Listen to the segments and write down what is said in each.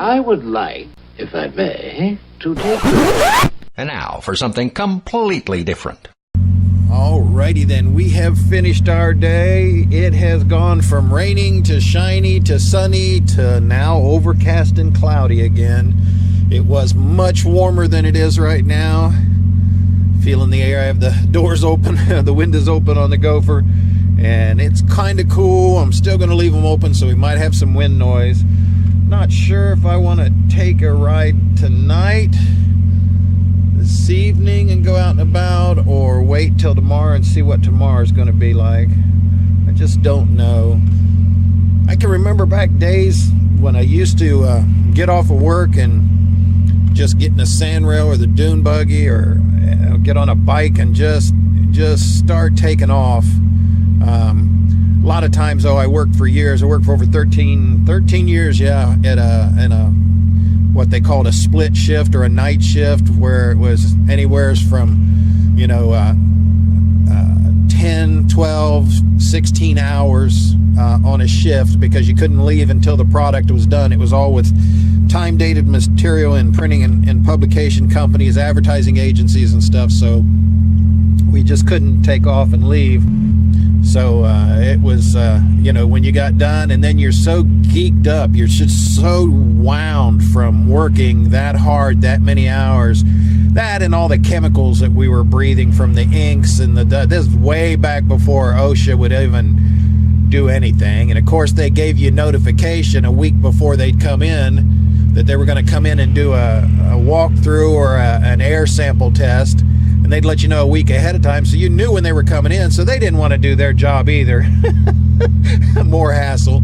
I would like, if I may, to take... And now for something completely different. Alrighty then, we have finished our day. It has gone from raining to shiny to sunny to now overcast and cloudy again. It was much warmer than it is right now. Feeling the air. I have the doors open, the windows open on the Gopher, and it's kind of cool. I'm still going to leave them open, so we might have some wind noise. Not sure if I want to take a ride tonight, this evening, and go out and about, or wait till tomorrow and see what tomorrow's going to be like. I just don't know. I can remember back days when I used to get off of work and just get in a sandrail or the dune buggy, or get on a bike and just start taking off. A lot of times, though, I worked for years. I worked for over 13 years, yeah, in a what they called a split shift or a night shift, where it was anywhere from, 10, 12, 16 hours on a shift, because you couldn't leave until the product was done. It was all with time-dated material and printing and publication companies, advertising agencies and stuff, so we just couldn't take off and leave. So it was, when you got done, and then you're so geeked up, you're just so wound from working that hard, that many hours, that and all the chemicals that we were breathing from the inks and this is way back before OSHA would even do anything. And of course, they gave you notification a week before they'd come in that they were going to come in and do a walkthrough or an air sample test. And they'd let you know a week ahead of time, so you knew when they were coming in, so they didn't want to do their job either. More hassle.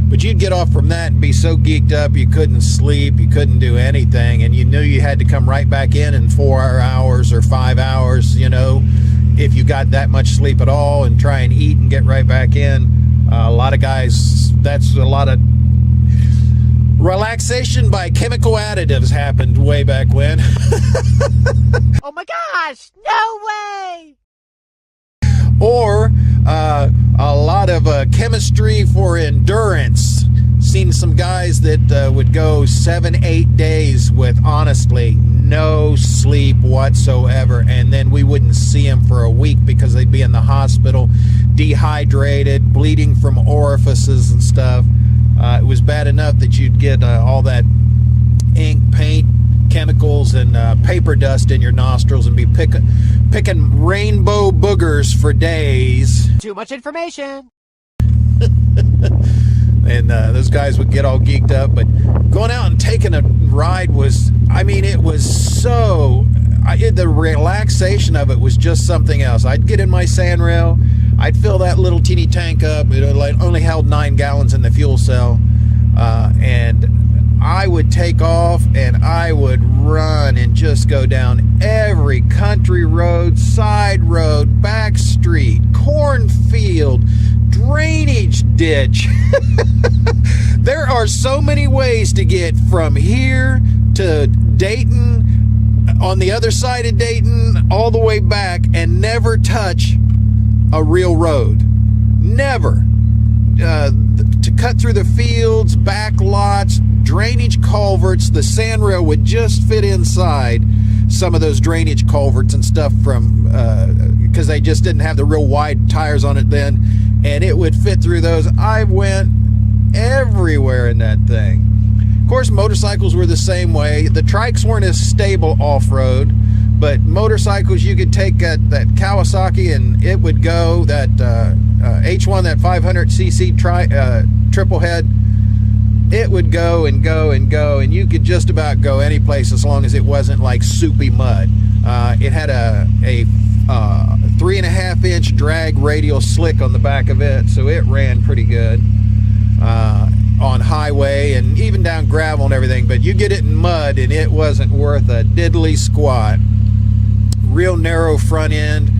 But you'd get off from that and be so geeked up you couldn't sleep, you couldn't do anything, and you knew you had to come right back in 4 hours or 5 hours, if you got that much sleep at all, and try and eat and get right back in. A lot of guys, that's a lot of relaxation by chemical additives happened way back when. Oh my gosh, no way! Or a lot of chemistry for endurance. Seen some guys that would go 7-8 days with, honestly, no sleep whatsoever, and then we wouldn't see them for a week because they'd be in the hospital, dehydrated, bleeding from orifices and stuff. It was bad enough that you'd get all that ink, paint, chemicals, and paper dust in your nostrils and be picking rainbow boogers for days. Too much information. And those guys would get all geeked up. But going out and taking a ride was, it was so... the relaxation of it was just something else. I'd get in my sandrail, I'd fill that little teeny tank up. It only held 9 gallons in the fuel cell, and I would take off and I would run and just go down every country road, side road, back street, cornfield, drainage ditch. There are so many ways to get from here to Dayton, on the other side of Dayton, all the way back, and never touch a real road. Never. To cut through the fields, back lots, drainage culverts, the sandrail would just fit inside some of those drainage culverts and stuff from, because they just didn't have the real wide tires on it then, and it would fit through those. I went everywhere in that thing. Of course, motorcycles were the same way. The trikes weren't as stable off-road, but motorcycles, you could take that Kawasaki and it would go, that H1, that 500cc triple head, it would go and go and go, and you could just about go any place as long as it wasn't like soupy mud. It had a 3.5-inch drag radial slick on the back of it, so it ran pretty good on highway and even down gravel and everything. But you get it in mud and it wasn't worth a diddly squat. Real narrow front end,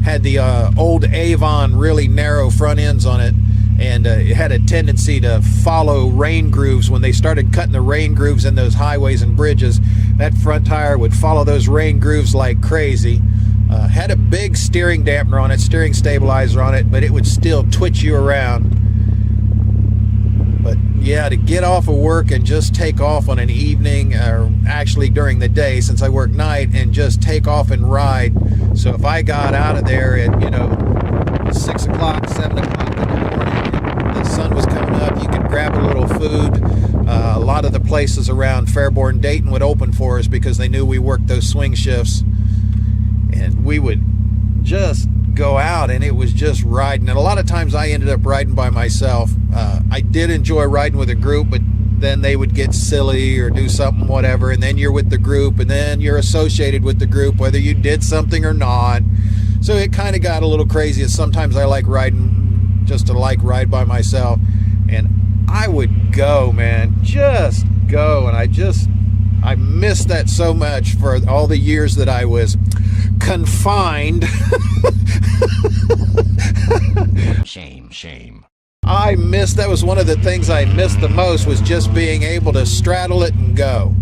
had the old Avon really narrow front ends on it, and it had a tendency to follow rain grooves. When they started cutting the rain grooves in those highways and bridges, that front tire would follow those rain grooves like crazy. Had a big steering dampener on it, steering stabilizer on it, but it would still twitch you around. But yeah, to get off of work and just take off on an evening, or actually during the day since I work night, and just take off and ride. So if I got out of there at, 6 o'clock, 7 o'clock in the morning, the sun was coming up, you could grab a little food. A lot of the places around Fairborn, Dayton would open for us because they knew we worked those swing shifts. And we would just go out, and it was just riding. And a lot of times I ended up riding by myself. I did enjoy riding with a group, but then they would get silly or do something, whatever, and then you're with the group, and then you're associated with the group whether you did something or not. So it kind of got a little crazy. Sometimes I like riding just to ride by myself, and I would go, man, just go. And I missed that so much for all the years that I was confined. Shame. That was one of the things I missed the most, was just being able to straddle it and go.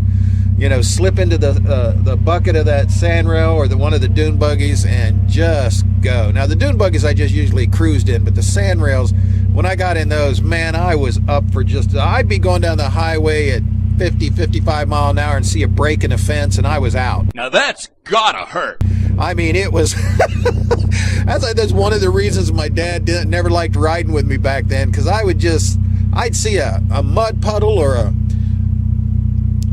Slip into the bucket of that sandrail or one of the dune buggies and just go. Now the dune buggies I just usually cruised in, but the sandrails, when I got in those, man, I was up for I'd be going down the highway at 50, 55 mile an hour and see a break in a fence, and I was out. Now that's gotta hurt. I mean, it was that's one of the reasons my dad never liked riding with me back then, because I'd see a mud puddle or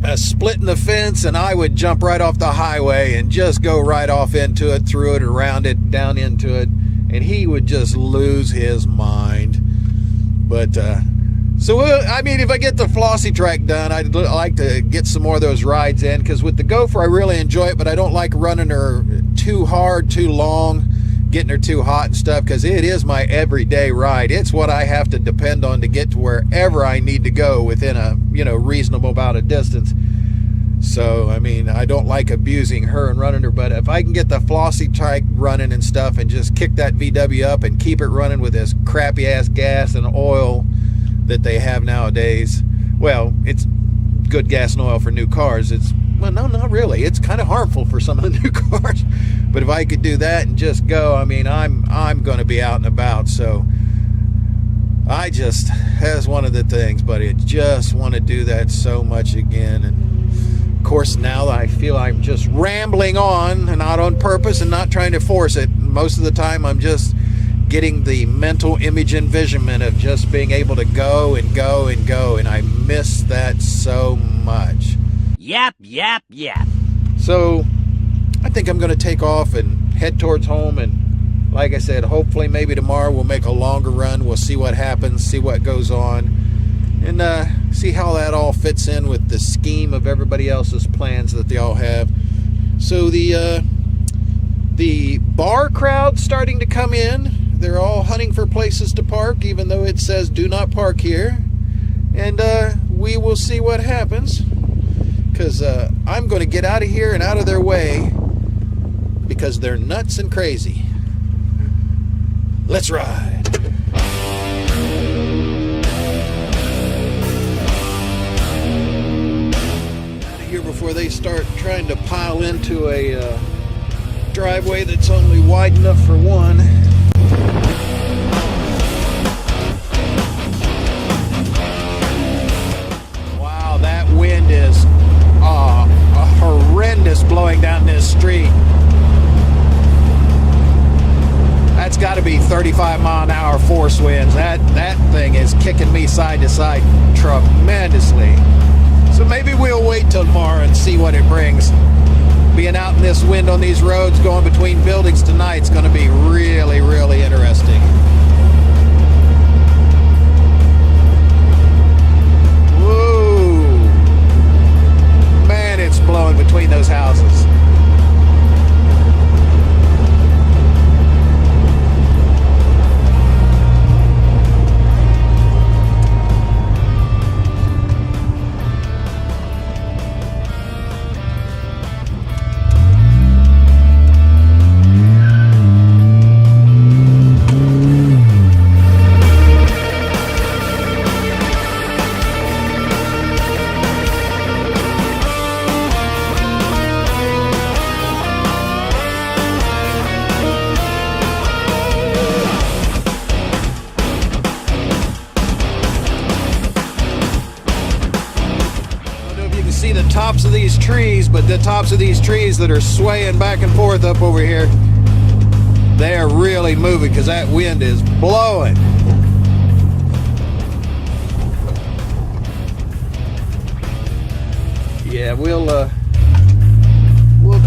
a split in the fence, and I would jump right off the highway and just go right off into it, through it, around it, down into it, and he would just lose his mind. But so I mean, if I get the Flossie track done, I'd like to get some more of those rides in, because with the Gopher I really enjoy it, but I don't like running her too hard, too long, getting her too hot and stuff, because it is my everyday ride. It's what I have to depend on to get to wherever I need to go within a reasonable amount of distance. So I mean, I don't like abusing her and running her, but if I can get the Flossie track running and stuff, and just kick that VW up and keep it running with this crappy ass gas and oil that they have nowadays. Well, it's good gas and oil for new cars. Well, no, not really. It's kind of harmful for some of the new cars. But if I could do that and just go, I mean, I'm going to be out and about. So that's one of the things, but I just want to do that so much again. And of course, now that I feel I'm just rambling on, and not on purpose and not trying to force it. Most of the time I'm just getting the mental image envisionment of just being able to go and go and go, and I miss that so much. Yap. So I think I'm going to take off and head towards home, and like I said, hopefully maybe tomorrow we'll make a longer run. We'll see what happens, see what goes on, and see how that all fits in with the scheme of everybody else's plans that they all have. So the bar crowd's starting to come in. They're all hunting for places to park, even though it says do not park here. And we will see what happens, because I'm going to get out of here and out of their way, because they're nuts and crazy. Let's ride. Out of here before they start trying to pile into a driveway that's only wide enough for one. Wow, that wind is horrendous blowing down this street. That's got to be 35 mile an hour force winds. That thing is kicking me side to side tremendously. So maybe we'll wait till tomorrow and see what it brings. Being out in this wind on these roads going between buildings tonight is going to be really, really interesting. Whoa! Man, it's blowing between those houses. see the tops of these trees, but the tops of these trees that are swaying back and forth up over here, they are really moving because that wind is blowing. Yeah, we'll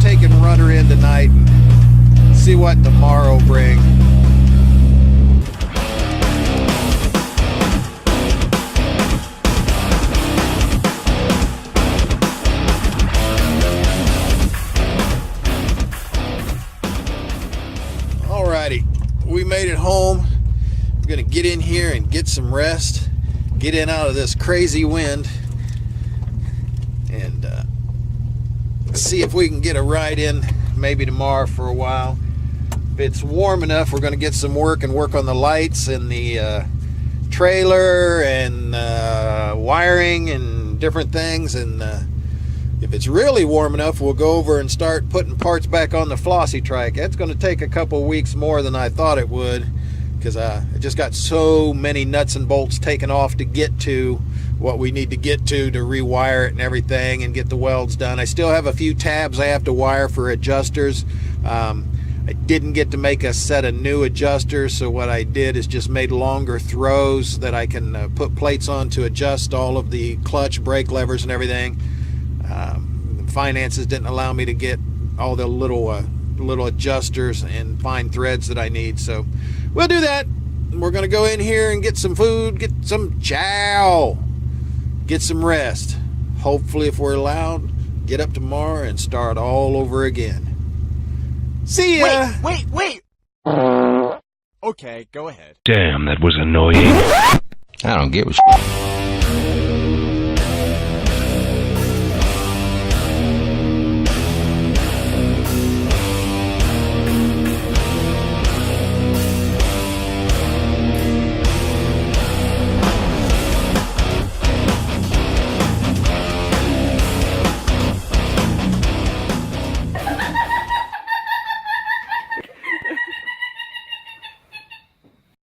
take and run her in tonight and see what tomorrow brings. Alrighty, we made it home. We're gonna get in here and get some rest, get in out of this crazy wind, and see if we can get a ride in maybe tomorrow for a while. If it's warm enough, we're gonna get some work on the lights and the trailer and wiring and different things, and if it's really warm enough, we'll go over and start putting parts back on the flossy trike. That's going to take a couple weeks more than I thought it would, because I just got so many nuts and bolts taken off to get to what we need to get to rewire it and everything and get the welds done. I still have a few tabs I have to wire for adjusters. I didn't get to make a set of new adjusters, so what I did is just made longer throws that I can put plates on to adjust all of the clutch, brake levers and everything. The finances didn't allow me to get all the little adjusters and fine threads that I need, so we'll do that. We're gonna go in here and get some food, get some chow, get some rest. Hopefully, if we're allowed, get up tomorrow and start all over again. See ya! Wait! Okay, go ahead. Damn, that was annoying. I don't give a shit.